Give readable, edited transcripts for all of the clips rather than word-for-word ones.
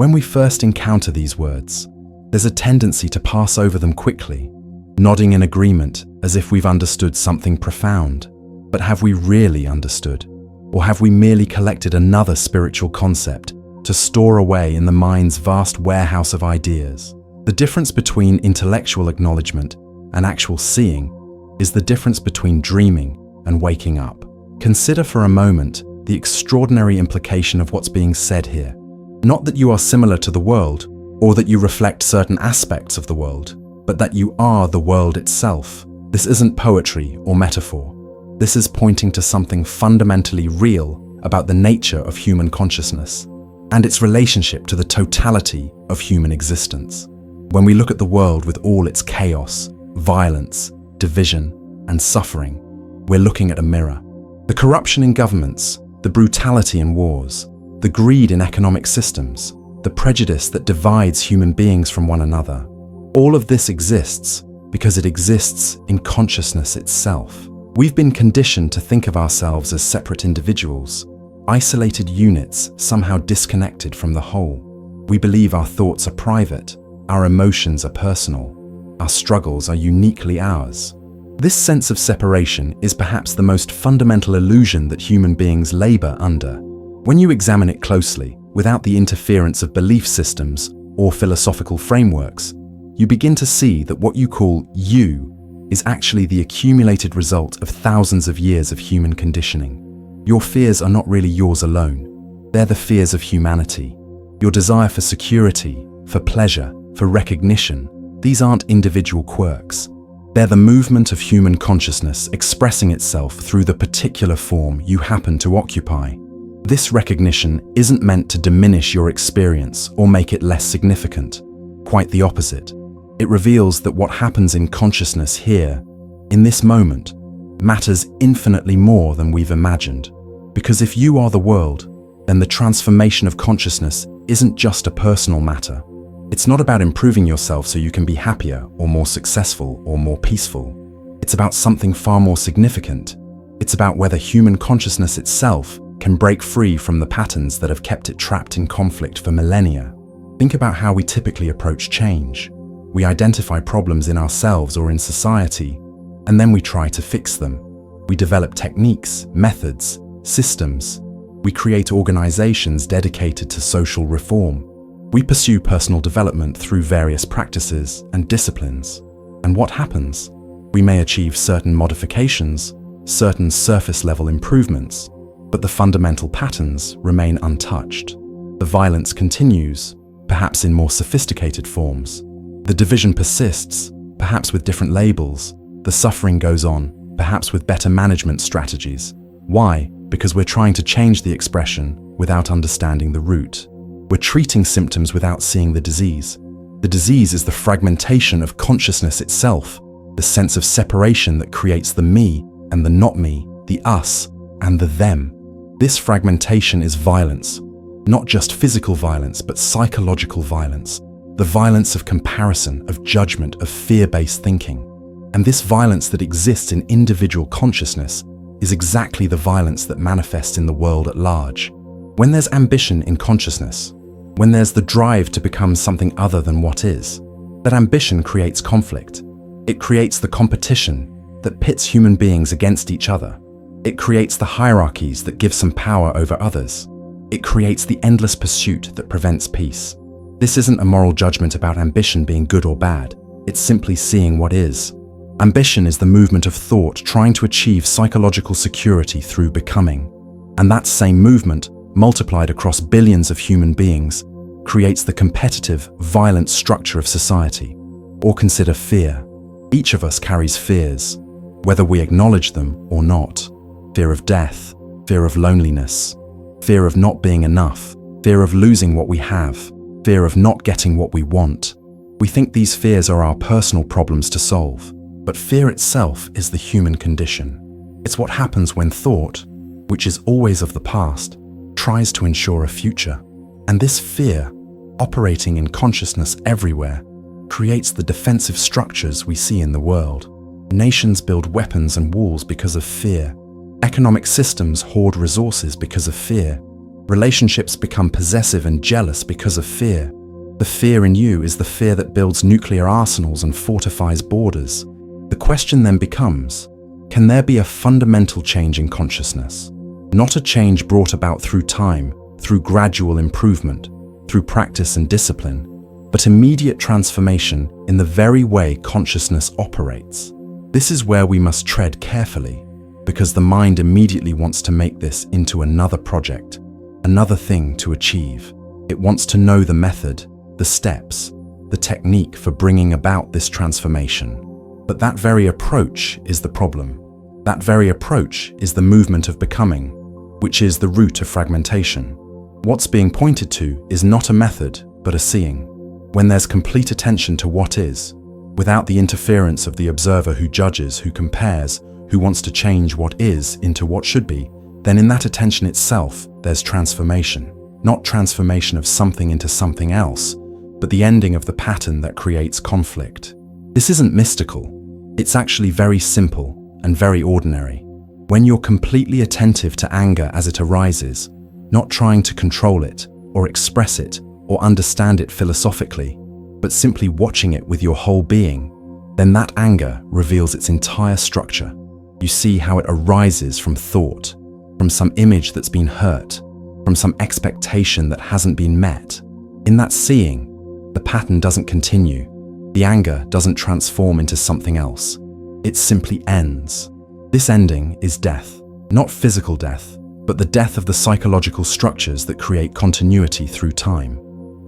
When we first encounter these words, there's a tendency to pass over them quickly, nodding in agreement as if we've understood something profound. But have we really understood? Or have we merely collected another spiritual concept to store away in the mind's vast warehouse of ideas? The difference between intellectual acknowledgement and actual seeing is the difference between dreaming and waking up. Consider for a moment the extraordinary implication of what's being said here. Not that you are similar to the world, or that you reflect certain aspects of the world, but that you are the world itself. This isn't poetry or metaphor. This is pointing to something fundamentally real about the nature of human consciousness and its relationship to the totality of human existence. When we look at the world with all its chaos, violence, division, and suffering, we're looking at a mirror. The corruption in governments, the brutality in wars, the greed in economic systems, the prejudice that divides human beings from one another. All of this exists because it exists in consciousness itself. We've been conditioned to think of ourselves as separate individuals, isolated units somehow disconnected from the whole. We believe our thoughts are private, our emotions are personal, our struggles are uniquely ours. This sense of separation is perhaps the most fundamental illusion that human beings labor under. When you examine it closely, without the interference of belief systems or philosophical frameworks, you begin to see that what you call you is actually the accumulated result of thousands of years of human conditioning. Your fears are not really yours alone. They're the fears of humanity. Your desire for security, for pleasure, for recognition, these aren't individual quirks. They're the movement of human consciousness expressing itself through the particular form you happen to occupy. This recognition isn't meant to diminish your experience or make it less significant. Quite the opposite. It reveals that what happens in consciousness here, in this moment, matters infinitely more than we've imagined. Because if you are the world, then the transformation of consciousness isn't just a personal matter. It's not about improving yourself so you can be happier or more successful or more peaceful. It's about something far more significant. It's about whether human consciousness itself can break free from the patterns that have kept it trapped in conflict for millennia. Think about how we typically approach change. We identify problems in ourselves or in society, and then we try to fix them. We develop techniques, methods, systems. We create organizations dedicated to social reform. We pursue personal development through various practices and disciplines. And what happens? We may achieve certain modifications, certain surface-level improvements, but the fundamental patterns remain untouched. The violence continues, perhaps in more sophisticated forms. The division persists, perhaps with different labels. The suffering goes on, perhaps with better management strategies. Why? Because we're trying to change the expression without understanding the root. We're treating symptoms without seeing the disease. The disease is the fragmentation of consciousness itself, the sense of separation that creates the me and the not me, the us and the them. This fragmentation is violence, not just physical violence, but psychological violence. The violence of comparison, of judgment, of fear-based thinking. And this violence that exists in individual consciousness is exactly the violence that manifests in the world at large. When there's ambition in consciousness, when there's the drive to become something other than what is, that ambition creates conflict. It creates the competition that pits human beings against each other. It creates the hierarchies that give some power over others. It creates the endless pursuit that prevents peace. This isn't a moral judgment about ambition being good or bad. It's simply seeing what is. Ambition is the movement of thought trying to achieve psychological security through becoming. And that same movement, multiplied across billions of human beings, creates the competitive, violent structure of society. Or consider fear. Each of us carries fears, whether we acknowledge them or not. Fear of death, fear of loneliness, fear of not being enough, fear of losing what we have, fear of not getting what we want. We think these fears are our personal problems to solve, but fear itself is the human condition. It's what happens when thought, which is always of the past, tries to ensure a future. And this fear, operating in consciousness everywhere, creates the defensive structures we see in the world. Nations build weapons and walls because of fear. Economic systems hoard resources because of fear. Relationships become possessive and jealous because of fear. The fear in you is the fear that builds nuclear arsenals and fortifies borders. The question then becomes, can there be a fundamental change in consciousness? Not a change brought about through time, through gradual improvement, through practice and discipline, but immediate transformation in the very way consciousness operates. This is where we must tread carefully, because the mind immediately wants to make this into another project, another thing to achieve. It wants to know the method, the steps, the technique for bringing about this transformation. But that very approach is the problem. That very approach is the movement of becoming, which is the root of fragmentation. What's being pointed to is not a method, but a seeing. When there's complete attention to what is, without the interference of the observer who judges, who compares, who wants to change what is into what should be, then in that attention itself, there's transformation. Not transformation of something into something else, but the ending of the pattern that creates conflict. This isn't mystical. It's actually very simple and very ordinary. When you're completely attentive to anger as it arises, not trying to control it or express it or understand it philosophically, but simply watching it with your whole being, then that anger reveals its entire structure. You see how it arises from thought, from some image that's been hurt, from some expectation that hasn't been met. In that seeing, the pattern doesn't continue. The anger doesn't transform into something else. It simply ends. This ending is death, not physical death, but the death of the psychological structures that create continuity through time.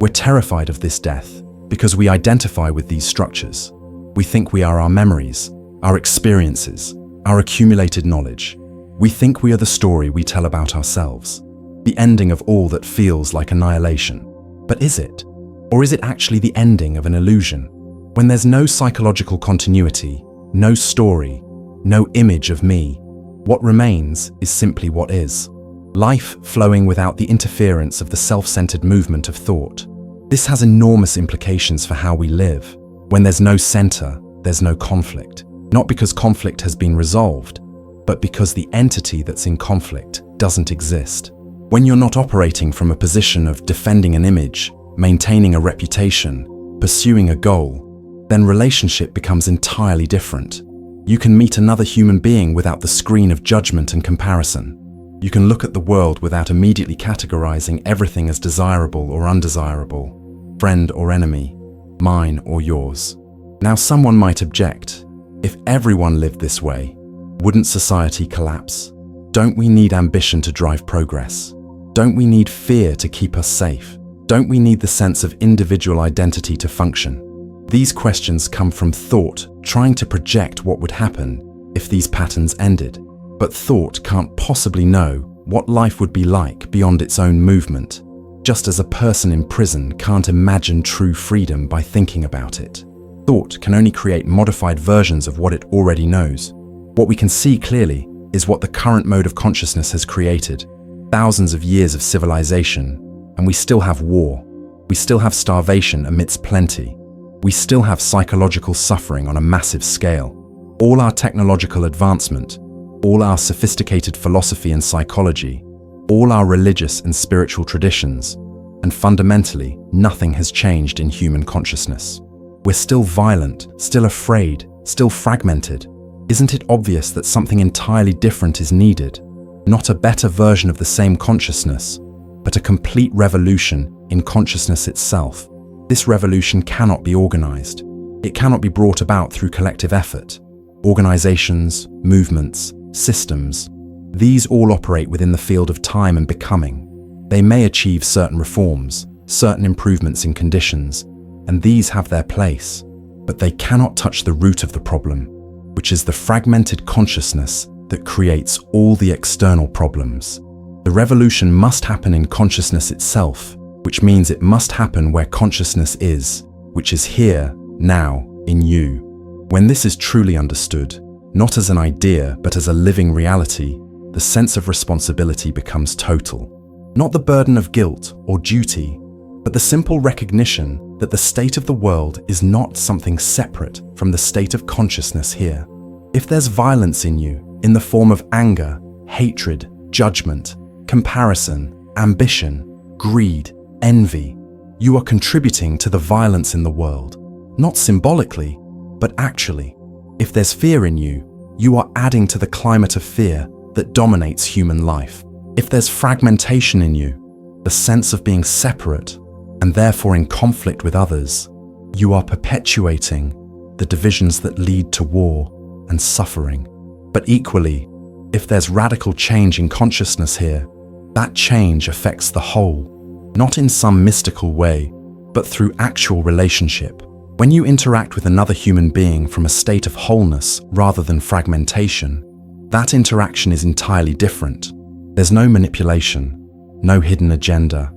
We're terrified of this death because we identify with these structures. We think we are our memories, our experiences, our accumulated knowledge. We think we are the story we tell about ourselves, the ending of all that feels like annihilation. But is it? Or is it actually the ending of an illusion? When there's no psychological continuity, no story, no image of me, what remains is simply what is. Life flowing without the interference of the self-centered movement of thought. This has enormous implications for how we live. When there's no center, there's no conflict. Not because conflict has been resolved, but because the entity that's in conflict doesn't exist. When you're not operating from a position of defending an image, maintaining a reputation, pursuing a goal, then relationship becomes entirely different. You can meet another human being without the screen of judgment and comparison. You can look at the world without immediately categorizing everything as desirable or undesirable, friend or enemy, mine or yours. Now someone might object, if everyone lived this way, wouldn't society collapse? Don't we need ambition to drive progress? Don't we need fear to keep us safe? Don't we need the sense of individual identity to function? These questions come from thought trying to project what would happen if these patterns ended. But thought can't possibly know what life would be like beyond its own movement, just as a person in prison can't imagine true freedom by thinking about it. Thought can only create modified versions of what it already knows. What we can see clearly is what the current mode of consciousness has created. Thousands of years of civilization, and we still have war. We still have starvation amidst plenty. We still have psychological suffering on a massive scale. All our technological advancement, all our sophisticated philosophy and psychology, all our religious and spiritual traditions, and fundamentally, nothing has changed in human consciousness. We're still violent, still afraid, still fragmented. Isn't it obvious that something entirely different is needed? Not a better version of the same consciousness, but a complete revolution in consciousness itself. This revolution cannot be organized. It cannot be brought about through collective effort. Organizations, movements, systems, these all operate within the field of time and becoming. They may achieve certain reforms, certain improvements in conditions, and these have their place, but they cannot touch the root of the problem, which is the fragmented consciousness that creates all the external problems. The revolution must happen in consciousness itself, which means it must happen where consciousness is, which is here, now, in you. When this is truly understood, not as an idea but as a living reality, the sense of responsibility becomes total. Not the burden of guilt or duty, but the simple recognition that the state of the world is not something separate from the state of consciousness here. If there's violence in you, in the form of anger, hatred, judgment, comparison, ambition, greed, envy, you are contributing to the violence in the world, not symbolically, but actually. If there's fear in you, you are adding to the climate of fear that dominates human life. If there's fragmentation in you, the sense of being separate and therefore in conflict with others, you are perpetuating the divisions that lead to war and suffering. But equally, if there's radical change in consciousness here, that change affects the whole, not in some mystical way, but through actual relationship. When you interact with another human being from a state of wholeness rather than fragmentation, that interaction is entirely different. There's no manipulation, no hidden agenda,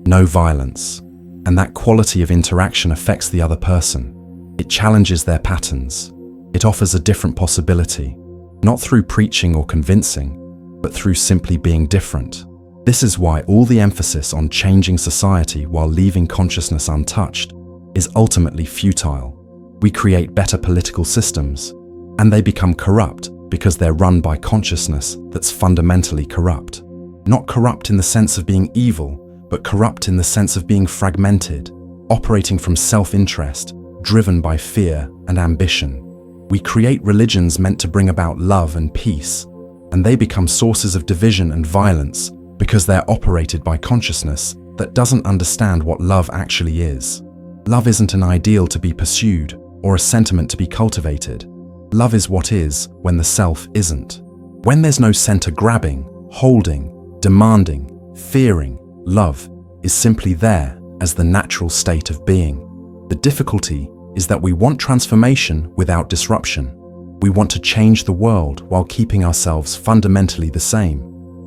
no violence, and that quality of interaction affects the other person. It challenges their patterns. It offers a different possibility, not through preaching or convincing, but through simply being different. This is why all the emphasis on changing society while leaving consciousness untouched is ultimately futile. We create better political systems, and they become corrupt because they're run by consciousness that's fundamentally corrupt. Not corrupt in the sense of being evil, but corrupt in the sense of being fragmented, operating from self-interest, driven by fear and ambition. We create religions meant to bring about love and peace, and they become sources of division and violence because they're operated by consciousness that doesn't understand what love actually is. Love isn't an ideal to be pursued or a sentiment to be cultivated. Love is what is when the self isn't. When there's no center grabbing, holding, demanding, fearing, love is simply there as the natural state of being. The difficulty is that we want transformation without disruption. We want to change the world while keeping ourselves fundamentally the same.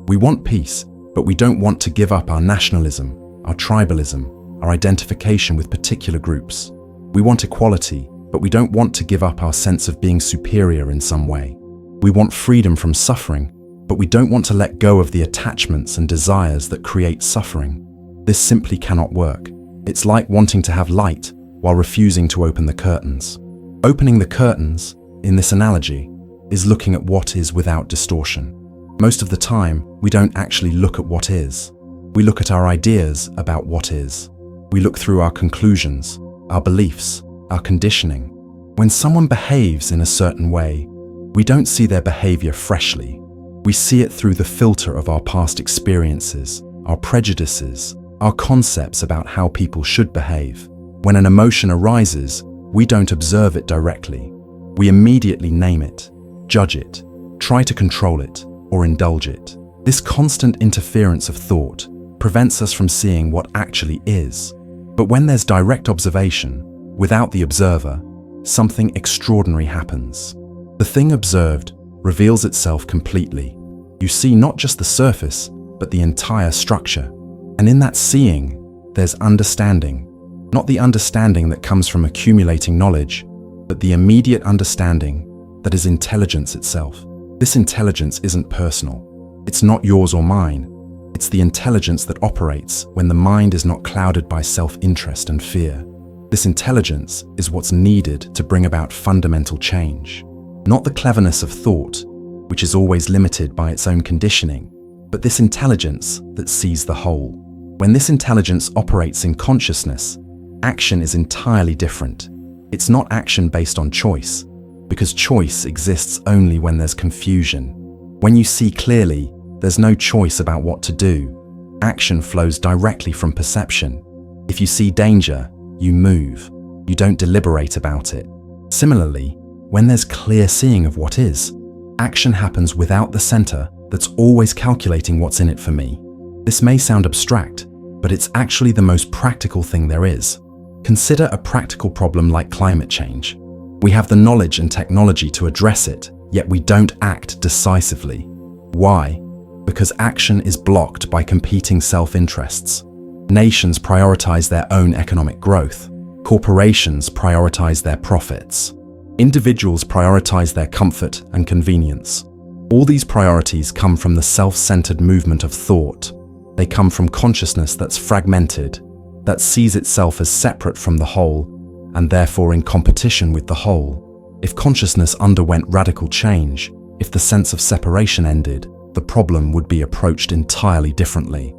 We want peace, but we don't want to give up our nationalism, our tribalism, our identification with particular groups. We want equality, but we don't want to give up our sense of being superior in some way. We want freedom from suffering, but we don't want to let go of the attachments and desires that create suffering. This simply cannot work. It's like wanting to have light while refusing to open the curtains. Opening the curtains, in this analogy, is looking at what is without distortion. Most of the time, we don't actually look at what is. We look at our ideas about what is. We look through our conclusions, our beliefs, our conditioning. When someone behaves in a certain way, we don't see their behavior freshly. We see it through the filter of our past experiences, our prejudices, our concepts about how people should behave. When an emotion arises, we don't observe it directly. We immediately name it, judge it, try to control it, or indulge it. This constant interference of thought prevents us from seeing what actually is. But when there's direct observation, without the observer, something extraordinary happens. The thing observed reveals itself completely. You see not just the surface, but the entire structure. And in that seeing, there's understanding. Not the understanding that comes from accumulating knowledge, but the immediate understanding that is intelligence itself. This intelligence isn't personal. It's not yours or mine. It's the intelligence that operates when the mind is not clouded by self-interest and fear. This intelligence is what's needed to bring about fundamental change. Not the cleverness of thought, which is always limited by its own conditioning, but this intelligence that sees the whole. When this intelligence operates in consciousness, action is entirely different. It's not action based on choice, because choice exists only when there's confusion. When you see clearly, there's no choice about what to do. Action flows directly from perception. If you see danger, you move. You don't deliberate about it. Similarly, when there's clear seeing of what is, action happens without the center that's always calculating what's in it for me. This may sound abstract, but it's actually the most practical thing there is. Consider a practical problem like climate change. We have the knowledge and technology to address it, yet we don't act decisively. Why? Because action is blocked by competing self-interests. Nations prioritize their own economic growth. Corporations prioritize their profits. Individuals prioritize their comfort and convenience. All these priorities come from the self-centered movement of thought. They come from consciousness that's fragmented, that sees itself as separate from the whole, and therefore in competition with the whole. If consciousness underwent radical change, if the sense of separation ended, the problem would be approached entirely differently.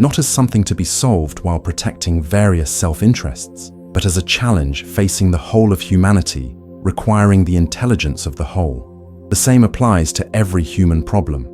not as something to be solved while protecting various self-interests, but as a challenge facing the whole of humanity, requiring the intelligence of the whole. The same applies to every human problem.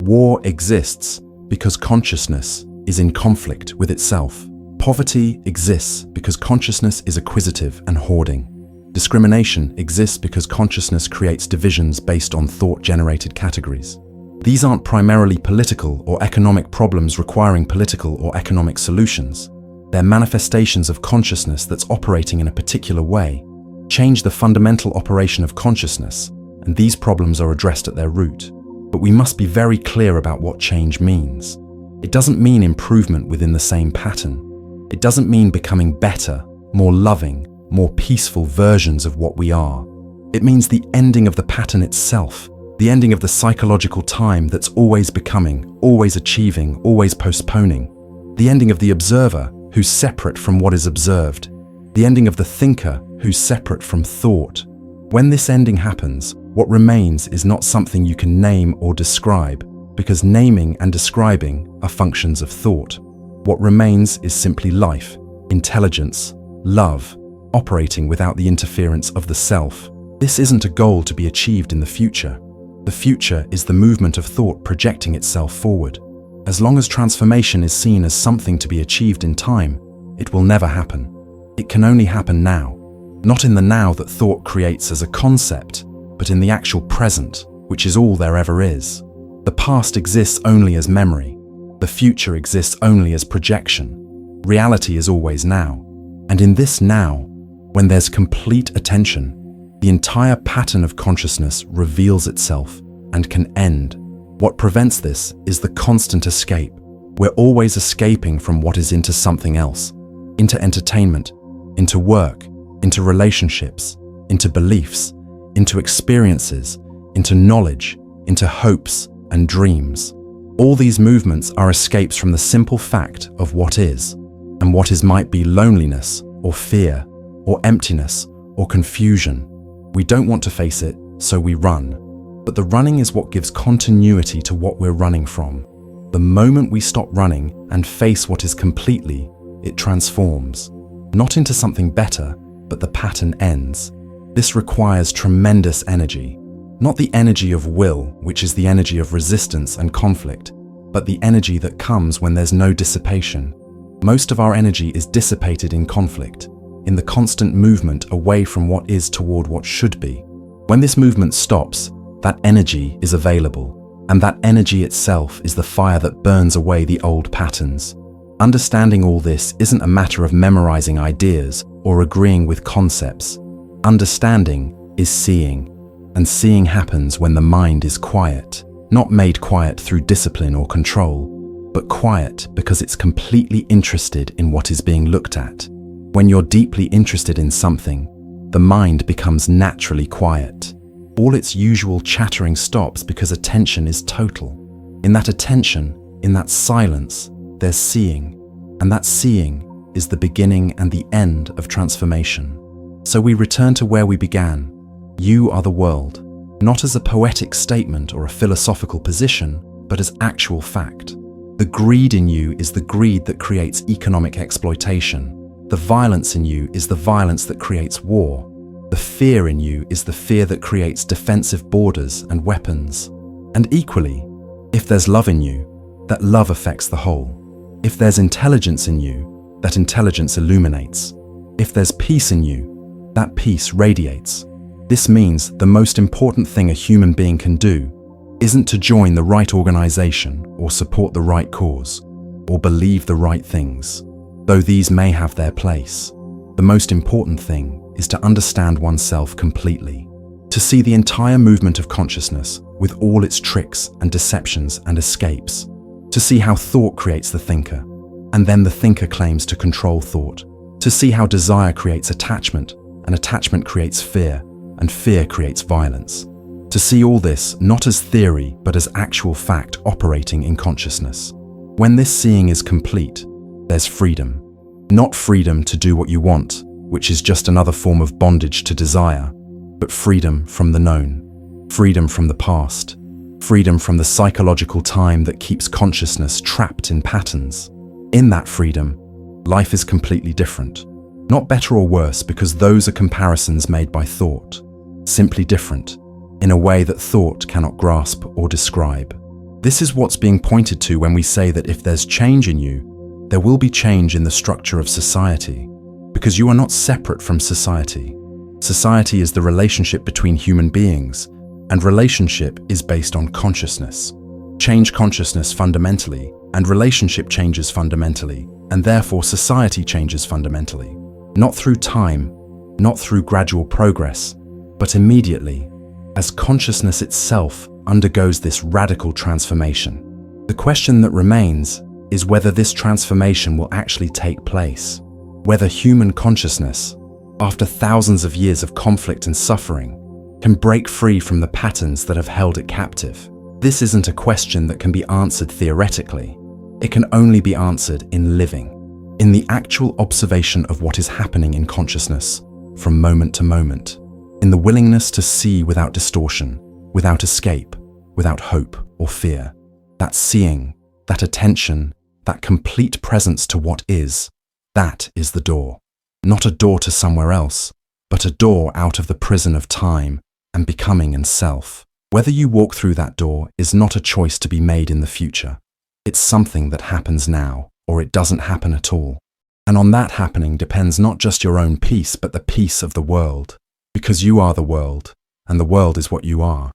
War exists because consciousness is in conflict with itself. Poverty exists because consciousness is acquisitive and hoarding. Discrimination exists because consciousness creates divisions based on thought-generated categories. These aren't primarily political or economic problems requiring political or economic solutions. They're manifestations of consciousness that's operating in a particular way. Change the fundamental operation of consciousness, and these problems are addressed at their root. But we must be very clear about what change means. It doesn't mean improvement within the same pattern. It doesn't mean becoming better, more loving, more peaceful versions of what we are. It means the ending of the pattern itself, the ending of the psychological time that's always becoming, always achieving, always postponing. The ending of the observer who's separate from what is observed. The ending of the thinker who's separate from thought. When this ending happens, what remains is not something you can name or describe, because naming and describing are functions of thought. What remains is simply life, intelligence, love, operating without the interference of the self. This isn't a goal to be achieved in the future. The future is the movement of thought projecting itself forward. As long as transformation is seen as something to be achieved in time, it will never happen. It can only happen now. Not in the now that thought creates as a concept, but in the actual present, which is all there ever is. The past exists only as memory. The future exists only as projection. Reality is always now. And in this now, when there's complete attention, the entire pattern of consciousness reveals itself and can end. What prevents this is the constant escape. We're always escaping from what is into something else, into entertainment, into work, into relationships, into beliefs, into experiences, into knowledge, into hopes and dreams. All these movements are escapes from the simple fact of what is, and what is might be loneliness or fear or emptiness or confusion. We don't want to face it, so we run. But the running is what gives continuity to what we're running from. The moment we stop running and face what is completely, it transforms. Not into something better, but the pattern ends. This requires tremendous energy. Not the energy of will, which is the energy of resistance and conflict, but the energy that comes when there's no dissipation. Most of our energy is dissipated in conflict, in the constant movement away from what is toward what should be. When this movement stops, that energy is available, and that energy itself is the fire that burns away the old patterns. Understanding all this isn't a matter of memorizing ideas or agreeing with concepts. Understanding is seeing, and seeing happens when the mind is quiet, not made quiet through discipline or control, but quiet because it's completely interested in what is being looked at. When you're deeply interested in something, the mind becomes naturally quiet. All its usual chattering stops because attention is total. In that attention, in that silence, there's seeing, and that seeing is the beginning and the end of transformation. So we return to where we began. You are the world, not as a poetic statement or a philosophical position, but as actual fact. The greed in you is the greed that creates economic exploitation. The violence in you is the violence that creates war. The fear in you is the fear that creates defensive borders and weapons. And equally, if there's love in you, that love affects the whole. If there's intelligence in you, that intelligence illuminates. If there's peace in you, that peace radiates. This means the most important thing a human being can do isn't to join the right organization or support the right cause or believe the right things, though these may have their place. The most important thing is to understand oneself completely, to see the entire movement of consciousness with all its tricks and deceptions and escapes, to see how thought creates the thinker, and then the thinker claims to control thought, to see how desire creates attachment, and attachment creates fear, and fear creates violence. To see all this not as theory, but as actual fact operating in consciousness. When this seeing is complete, there's freedom. Not freedom to do what you want, which is just another form of bondage to desire, but freedom from the known, freedom from the past, freedom from the psychological time that keeps consciousness trapped in patterns. in that freedom, life is completely different. Not better or worse, because those are comparisons made by thought. Simply different, in a way that thought cannot grasp or describe. This is what's being pointed to when we say that if there's change in you, there will be change in the structure of society, because you are not separate from society. Society is the relationship between human beings, and relationship is based on consciousness. Change consciousness fundamentally, and relationship changes fundamentally, and therefore society changes fundamentally. Not through time, not through gradual progress, but immediately, as consciousness itself undergoes this radical transformation. The question that remains is whether this transformation will actually take place, whether human consciousness, after thousands of years of conflict and suffering, can break free from the patterns that have held it captive. This isn't a question that can be answered theoretically. It can only be answered in living, in the actual observation of what is happening in consciousness from moment to moment, in the willingness to see without distortion, without escape, without hope or fear. That seeing, that attention, that complete presence to what is, that is the door. Not a door to somewhere else, but a door out of the prison of time and becoming and self. Whether you walk through that door is not a choice to be made in the future. It's something that happens now, or it doesn't happen at all. And on that happening depends not just your own peace, but the peace of the world. Because you are the world, and the world is what you are.